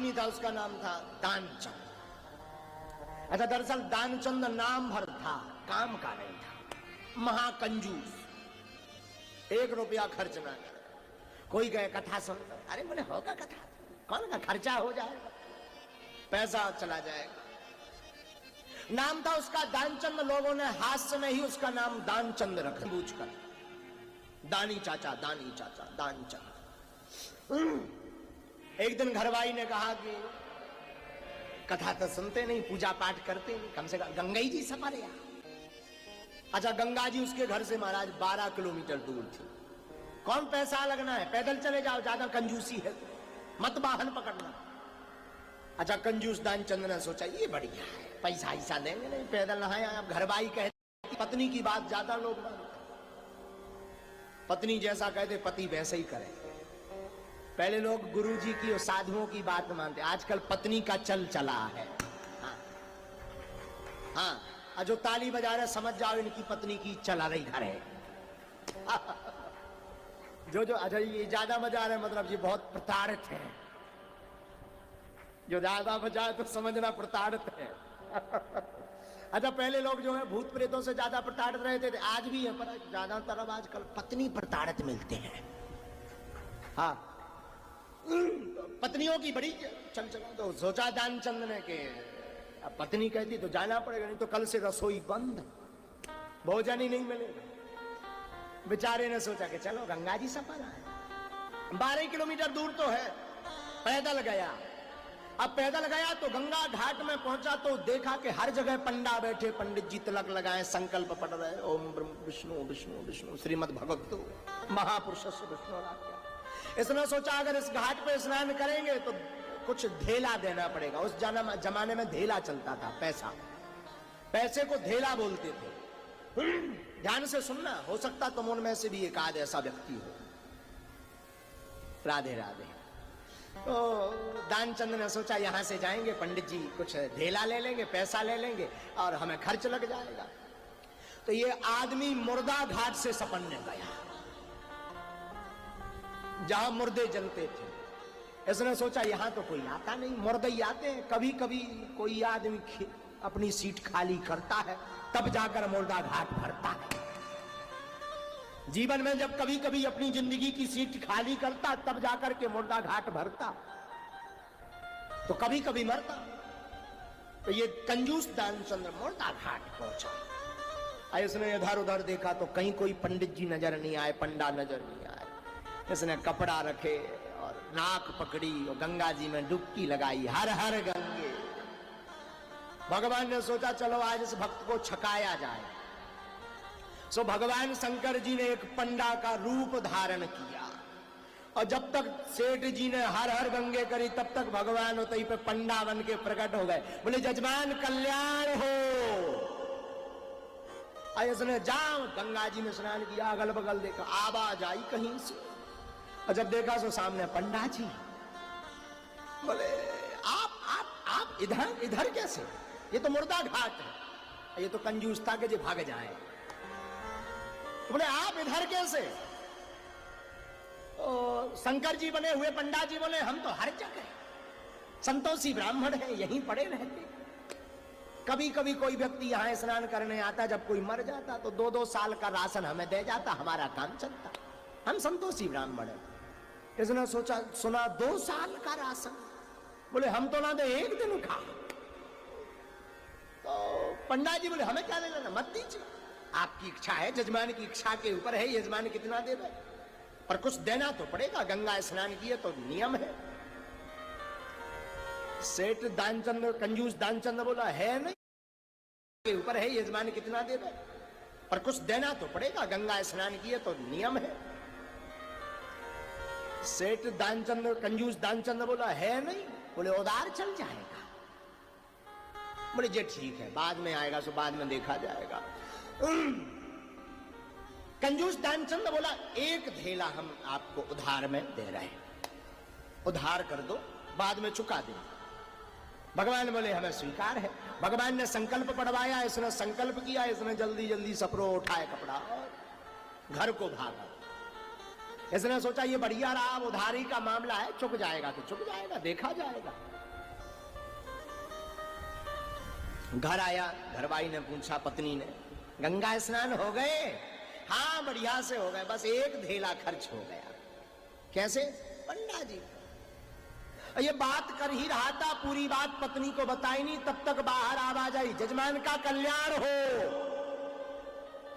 आदमी था, उसका नाम था दानचंद। अच्छा, दरअसल दानचंद नाम भर था, काम का नहीं था। महाकंजूस, 1 रुपया खर्च ना करे। कोई गए कथा सुन, अरे बोले होगा कथा, कौन का खर्चा हो जाएगा, पैसा चला जाएगा। नाम था उसका दानचंद। लोगों ने हास्य में ही उसका नाम दानचंद रख बूझकर, दानी चाचा, दानी चाचा, दानचंद। एक दिन घरवाई ने कहा कि कथा तो सुनते नहीं, पूजा पाठ करते नहीं, कम से कम गंगा जी सफर। अच्छा, गंगा जी उसके घर से महाराज 12 किलोमीटर दूर थी। कौन पैसा लगना है, पैदल चले जाओ, ज्यादा कंजूसी है, मत वाहन पकड़ना। अच्छा, कंजूस दानचंद ने सोचा ये बढ़िया है, पैसा ऐसा देंगे नहीं, पैदल नहाए। अब घरवाई कहती, पत्नी की बात ज्यादा लोग मानते, पत्नी जैसा कहते पति वैसे ही करे। पहले लोग गुरुजी की और साधुओं की बात मानते, आजकल पत्नी का चल चला है। हाँ, जो ताली बजा रहे समझ जाओ इनकी पत्नी की चला रही घर है। जो अच्छा, ये ज्यादा बजा रहे मतलब ये बहुत प्रताड़ित है। जो ज्यादा बजाए तो समझना प्रताड़ित है। अच्छा, पहले लोग जो है भूत प्रेतों से ज्यादा प्रताड़ित रहते थे, आज भी है, पर ज्यादातर अब आजकल पत्नी प्रताड़ित मिलते हैं। हाँ, पत्नियों की बड़ी चल चला। तो सोचा दानचंद ने कि अब पत्नी कहती तो जाना पड़ेगा, नहीं तो कल से रसोई बंद, भोजन ही नहीं मिलेगा। बेचारे ने सोचा कि चलो गंगा जी सफर है, 12 किलोमीटर दूर तो है। पैदल गया। अब पैदल गया तो गंगा घाट में पहुंचा तो देखा कि हर जगह पंडा बैठे, पंडित जी तिलक लगाए, संकल्प पढ़ रहे, ओम विष्णु विष्णु विष्णु श्रीमद् भगवतो महापुरुष विष्णु। इसने सोचा अगर इस घाट पे स्नान करेंगे तो कुछ धेला देना पड़ेगा। उस जमाने में धेला चलता था, पैसा, पैसे को धेला बोलते थे। ध्यान से सुनना, हो सकता तुम उनमें से भी एक आध ऐसा व्यक्ति हो। राधे राधे। तो दानचंद ने सोचा यहां से जाएंगे, पंडित जी कुछ धेला ले लेंगे, पैसा ले लेंगे और हमें खर्च लग जाएगा। तो ये आदमी मुर्दा घाट से सपन्ने गया, जहां मुर्दे जलते थे। इसने सोचा यहां तो कोई आता नहीं, मुर्दे ही आते हैं। कभी कभी कोई आदमी अपनी सीट खाली करता है, तब जाकर मुर्दा घाट भरता है। जीवन में जब कभी कभी अपनी जिंदगी की सीट खाली करता, तब जाकर के मुर्दा घाट भरता, तो कभी कभी मरता। तो ये कंजूस दानचंद मुर्दा घाट पहुंचा। इसने इधर उधर देखा तो कहीं कोई पंडित जी नजर नहीं आए, पंडा नजर नहीं आए। इसने कपड़ा रखे और नाक पकड़ी और गंगा जी में डुबकी लगाई, हर हर गंगे। भगवान ने सोचा चलो आज इस भक्त को छकाया जाए। सो भगवान शंकर जी ने एक पंडा का रूप धारण किया, और जब तक सेठ जी ने हर हर गंगे करी, तब तक भगवान उतई पे पंडा बन के प्रकट हो गए। बोले जजमान कल्याण हो। इसने जाओ गंगा जी में स्नान किया, अगल बगल देखा, आवाज आई कहीं से, और जब देखा तो सामने पंडा जी। बोले आप इधर कैसे? ये तो मुर्दा घाट है, ये तो कंजूस था कि जी भाग जाए। बोले आप इधर कैसे? शंकर जी बने हुए पंडा जी बोले हम तो हर जगह संतोषी ब्राह्मण हैं, यहीं पड़े रहते। कभी कभी कोई व्यक्ति यहाँ स्नान करने आता, जब कोई मर जाता तो 2-2 साल का राशन हमें दे जाता, हमारा काम चलता, हम संतोषी ब्राह्मण हैं। इसने सोचा सुना 2 साल का राशन, बोले हम तो ना दे 1 दिन का। तो पंडा जी बोले हमें क्या देना, मत दीजिए, आपकी इच्छा है, जजमान की इच्छा के ऊपर है, यजमान कितना देवे, पर कुछ देना तो पड़ेगा, गंगा स्नान किए तो नियम है। सेठ दानचंद, कंजूस दानचंद बोला है नहीं, के ऊपर है, यजमान कितना देवे, पर कुछ देना तो पड़ेगा, गंगा स्नान किए तो नियम है। सेठ दानचंद, कंजूस दानचंद बोला है नहीं, बोले उधार चल जाएगा। बोले जे ठीक है, बाद में आएगा सो बाद में देखा जाएगा। कंजूस दानचंद बोला 1 धेला हम आपको उधार में दे रहे हैं, उधार कर दो, बाद में चुका देंगे। भगवान बोले हमें स्वीकार है। भगवान ने संकल्प पढ़वाया, इसने संकल्प किया, इसने जल्दी जल्दी सपरो उठाए कपड़ा और घर को भागा। इसने सोचा ये बढ़िया रहा, उधारी का मामला है, चुक जाएगा तो चुक जाएगा, देखा जाएगा। घर आया, घरवाई ने पूछा पत्नी ने, गंगा स्नान हो गए? हाँ बढ़िया से हो गए, बस एक धेला खर्च हो गया। कैसे? पंडा जी। ये बात कर ही रहा था, पूरी बात पत्नी को बताई नहीं, तब तक बाहर आवाज आई, जजमान का कल्याण हो।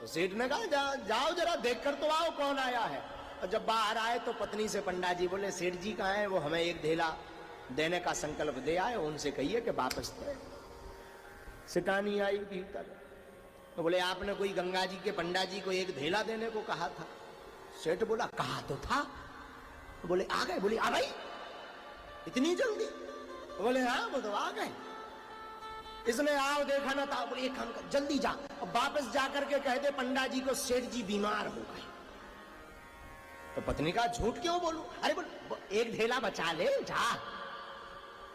तो सेठ ने कहा जाओ जरा देख कर तो आओ कौन आया है। और जब बाहर आए तो पत्नी से पंडा जी बोले, सेठ जी कहाँ है? वो हमें एक धेला देने का संकल्प दे आए, उनसे कहिए कि वापस दे। सिटानी आई भीतर, तो बोले आपने कोई गंगा जी के पंडा जी को एक धेला देने को कहा था। सेठ बोला कहा तो था। तो बोले आ गए? बोले आ गई इतनी जल्दी? बोले हाँ वो तो आ गए। इसने आओ देखा ना था। बोले एक काम कर, जल्दी जा और वापस जाकर के कह दे पंडा जी को सेठ जी बीमार हो गए। तो पत्नी का झूठ क्यों बोलूं? अरे बोल एक धेला बचा ले जा।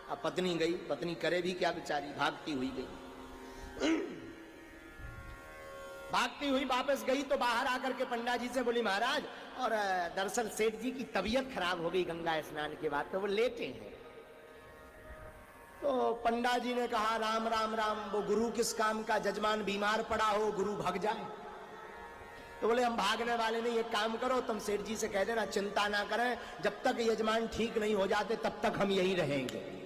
अब पत्नी गई, पत्नी करे भी क्या बेचारी, भागती हुई गई। भागती हुई वापस गई तो बाहर आकर के पंडा जी से बोली महाराज, और दरअसल सेठ जी की तबीयत खराब हो गई गंगा स्नान के बाद, तो वो लेटे हैं। तो पंडा जी ने कहा राम राम राम, वो गुरु किस काम का, जजमान बीमार पड़ा हो गुरु भाग जाए। तो बोले हम भागने वाले नहीं, एक काम करो तुम सेठ जी से कह देना चिंता ना करें, जब तक यजमान ठीक नहीं हो जाते तब तक हम यहीं रहेंगे।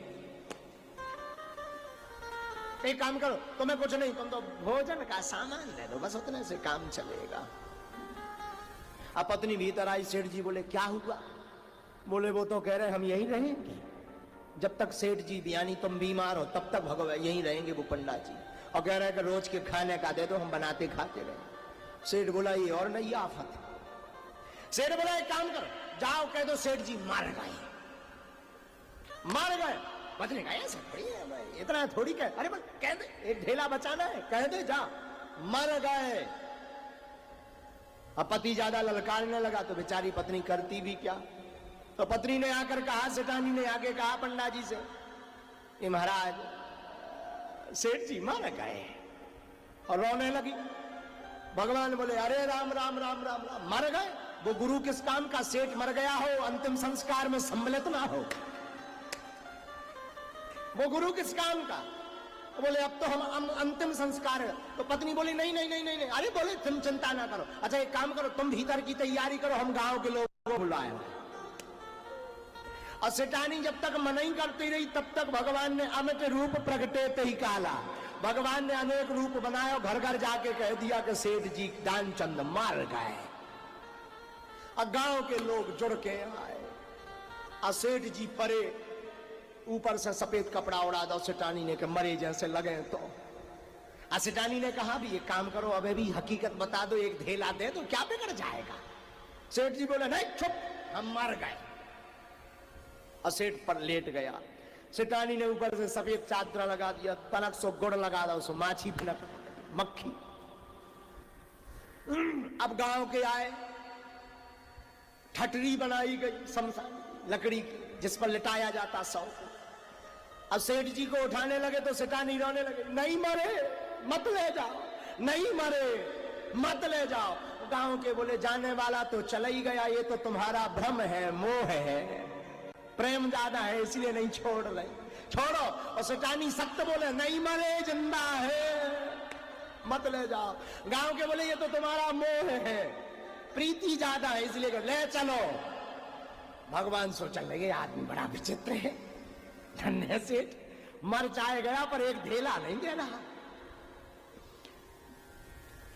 एक काम करो, तुम्हें कुछ नहीं, तुम तो भोजन का सामान ले दो, बस उतने से काम चलेगा। अब पत्नी भीतर आई, सेठ जी बोले क्या हुआ? बोले वो तो कह रहे हम यहीं रहेंगे, जब तक सेठ जी यानी तुम बीमार हो तब तक भगवान यहीं रहेंगे वो पंडा जी, और कह रहे हैं कि रोज के खाने का दे दो, हम बनाते खाते रहे। सेठ बोला ये और नहीं आफत है। सेठ बोला एक काम करो, जाओ कह दो सेठ जी मर गए। मर गए? पत्नी कहा ऐसा थोड़ी है, इतना थोड़ी कह, अरे बस कह दे, एक ढेला बचाना है, कह दे जा मर गए। अब पति ज्यादा ललकारने लगा तो बेचारी पत्नी करती भी क्या। तो पत्नी ने आकर कहा, सेठानी ने आगे कहा पंडा जी से कि महाराज सेठ जी मर गए, और रोने लगी। भगवान बोले अरे राम राम राम राम राम, मर गए? वो गुरु किस काम का, सेठ मर गया हो अंतिम संस्कार में सम्मिलित ना हो, वो गुरु किस काम का? बोले अब तो हम अंतिम संस्कार है। तो पत्नी बोली नहीं नहीं नहीं नहीं नहीं। अरे बोले तुम चिंता ना करो, अच्छा एक काम करो, तुम भीतर की तैयारी करो, हम गांव के लोगों को बुलाए। और सेठानी जब तक मनाही करती रही तब तक भगवान ने अमित रूप प्रगटे तही काला, भगवान ने अनेक रूप बनाए और घर घर जाके कह दिया कि सेठ जी दानचंद मर गए। और गांव के लोग जुड़ के आए, और सेठ जी परे ऊपर से सफेद कपड़ा उड़ा दो, सेठानी ने कि मरे जैसे लगे। तो सेठानी ने कहा भी एक काम करो, अबे भी हकीकत बता दो, एक धेला दे दो, क्या बिगड़ जाएगा। सेठ जी बोले नहीं चुप, हम मर गए। और सेठ पर लेट गया। सेठानी ने ऊपर से सफेद चादर लगा दिया, तनक सो गुड़ लगा दो, सो माछी फिनक मक्खी। अब गांव के आए, ठटरी बनाई गई शमशान लकड़ी की, जिस पर लिटाया जाता सौ को। अब सेठ जी को उठाने लगे तो सेठानी रोने लगे, नहीं मरे मत ले जाओ, नहीं मरे मत ले जाओ। गांव के बोले जाने वाला तो चला ही गया, ये तो तुम्हारा भ्रम है, मोह है, प्रेम ज्यादा है इसलिए नहीं छोड़ रहे, छोड़ो। और सेठानी सख्त बोले नहीं मरे जिंदा है, मत ले जाओ। गांव के बोले ये तो तुम्हारा मोह है, प्रीति ज्यादा है इसलिए ले चलो। भगवान सोचने लगे आदमी बड़ा विचित्र है, धन्य सेठ मर जाए गया पर एक धेला नहीं दे रहा।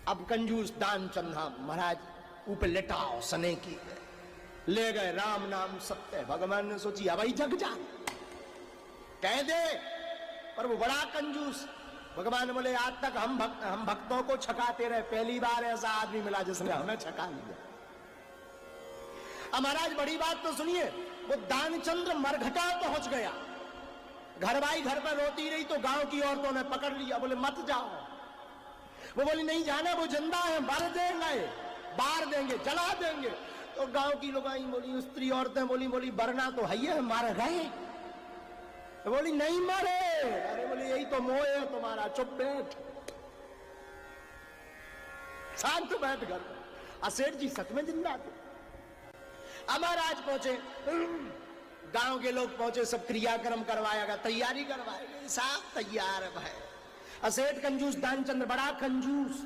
अब कंजूस दानचंद महाराज ऊपर लेटाओ सने की ले गए, राम नाम सत्य। भगवान ने सोची अब ही जग जा, कह दे, पर वो बड़ा कंजूस। भगवान बोले आज तक हम भक्तों को छकाते रहे, पहली बार ऐसा आदमी मिला जिसने हमें छका लिया। अब महाराज बड़ी बात तो सुनिए, वो दानचंद्र मरघटा पहुंच गया, घरवाई घर पर रोती रही तो गांव की औरतों ने पकड़ लिया, बोले मत जाओ। वो बोली नहीं जाना, वो जिंदा है, मार देंगे, बार देंगे, जला देंगे। तो गांव की लोग बोली, स्त्री औरतें बोली वरना तो है मार गए। तो बोली नहीं मरे। अरे बोली यही तो मोह है तुम्हारा, चुप बैठ, शांत बैठ घर। सेठ जी सच में जिंदा थे। अब महाराज पहुंचे, गांव के लोग पहुंचे, सब क्रियाक्रम करवाएगा, तैयारी करवाएगा, सब तैयार है भाई। सेठ कंजूस दानचंद्र बड़ा कंजूस।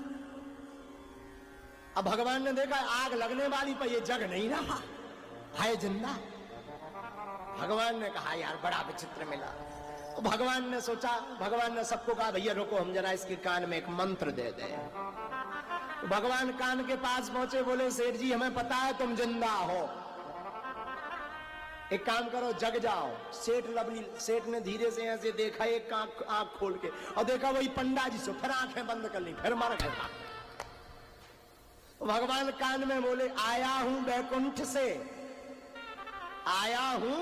अब भगवान ने देखा आग लगने वाली पर ये जग नहीं रहा, है जिंदा। भगवान ने कहा यार बड़ा विचित्र मिला। तो भगवान ने सोचा, भगवान ने सबको कहा भैया रुको, हम जरा इसके कान में एक मंत्र दे दें। भगवान कान के पास पहुंचे, बोले सेठ जी हमें पता है तुम जिंदा हो, एक काम करो जग जाओ। सेठ ने धीरे से ऐसे देखा, एक आंख खोल के, और देखा वही पंडा जी से, फिर आंखें बंद कर ली, फिर मर गए। भगवान कान में बोले आया हूं बैकुंठ से, आया हूं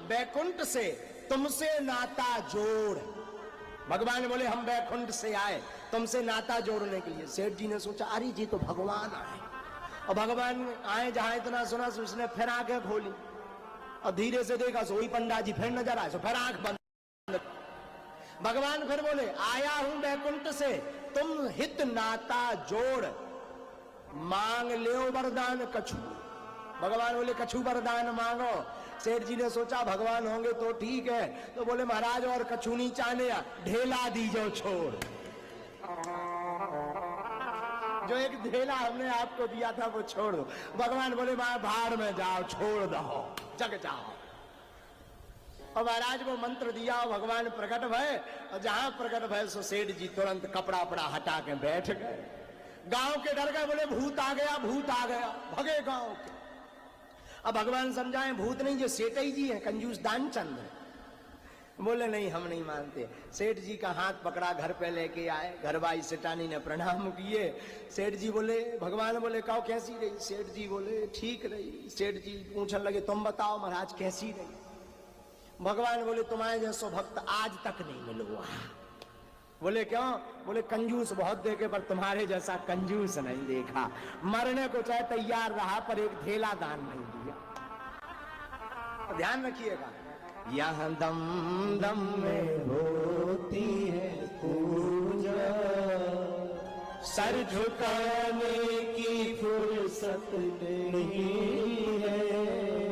बैकुंठ से, तुमसे नाता जोड़। भगवान बोले हम बैकुंठ से आए तुमसे नाता जोड़ने के लिए। सेठ जी ने सोचा अरे जी तो भगवान आए, और भगवान आए जहां इतना सुना, उसने फिर आंखें खोली और धीरे से देखा, सोई पंडा जी फिर नजर आए, फिर आंख बंद। भगवान फिर बोले आया हूं बैकुंठ से, तुम हित नाता जोड़, मांग ले वरदान कछु। भगवान बोले कछु वरदान मांगो। सेठ जी ने सोचा भगवान होंगे तो ठीक है, तो बोले महाराज और कछु नहीं चाहने, ढेला दीजो छोड़। जो एक ढेला हमने आपको दिया था वो छोड़ दो। भगवान बोले भाड़ में जाओ, छोड़ दो, जग जाओ। और महाराज वो मंत्र दिया, भगवान प्रकट भय, और जहां प्रकट भय सो सेठ जी तुरंत कपड़ा पड़ा हटा के बैठ गए। गांव के डर गए, बोले भूत आ गया, भूत आ गया, भगे गांव के। अब भगवान समझाए भूत नहीं, जो सेठ जी है कंजूस दानचंद। बोले नहीं हम नहीं मानते। सेठ जी का हाथ पकड़ा, घर पे लेके आए, घरवाई सेठानी ने प्रणाम किए। सेठ जी बोले, भगवान बोले कहो कैसी रही? सेठ जी बोले ठीक रही। सेठ जी पूछने लगे तुम बताओ महाराज कैसी रही? भगवान बोले तुम्हारे जैसो भक्त आज तक नहीं मिलूंगा। बोले क्यों? बोले कंजूस बहुत देखे पर तुम्हारे जैसा कंजूस नहीं देखा। मरने को चाहे तैयार रहा पर एक ढेला दान नहीं दिया। ध्यान रखिएगा, यहाँ दम दम में होती है पूजा, सर झुकाने की फुर्सत नहीं है।